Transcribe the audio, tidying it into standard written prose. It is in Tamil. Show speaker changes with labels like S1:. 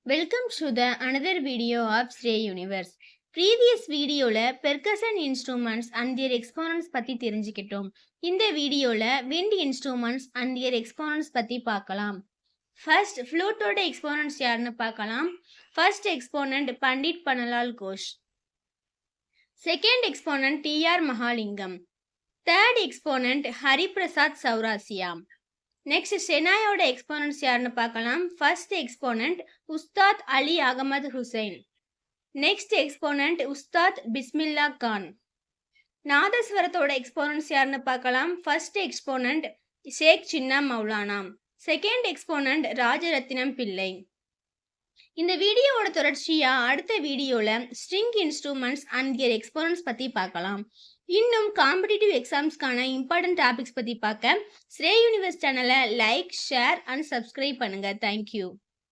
S1: Welcome to the another video of Stray Universe. Previous videoல percussion instruments and their exponents பத்தி தெரிஞ்சுக்கிட்டோம். இந்த வீடியோல wind instruments and their exponents பத்தி பார்க்கலாம். First, flute ஓட exponents யாருன்னு பார்க்கலாம். First exponent Pandit Pannalal Ghosh. Second exponent T.R. Mahalingam. Third exponent Hariprasad Chaurasia. Next ஷெனாயோட எக்ஸ்போனன்ட்ஸ் யாருன்னு பார்க்கலாம். First exponent Ustad Ali Ahmad Hussain. Next exponent Ustad Bismillah Khan. நாதஸ்வரத்தோட எக்ஸ்போனன்ட்ஸ் யாருன்னு பார்க்கலாம். ஃபர்ஸ்ட் எக்ஸ்போனன்ட் ஷேக் சின்னா மௌலானா. செகண்ட் எக்ஸ்போனன்ட் ராஜரத்தினம் பிள்ளை. இந்த வீடியோவோட தொடர்ச்சியா அடுத்த வீடியோல string instruments and their exponents பத்தி பார்க்கலாம். இன்னும் காம்படிட்டிவ் எக்ஸாம்ஸ்க்கான இம்பார்ட்டன்ட் டாபிக்ஸ் பத்தி பார்க்க ஸ்ரே யூனிவர்ஸ் சேனலை லைக், ஷேர் அண்ட் சப்ஸ்கிரைப் பண்ணுங்க. தேங்க்யூ.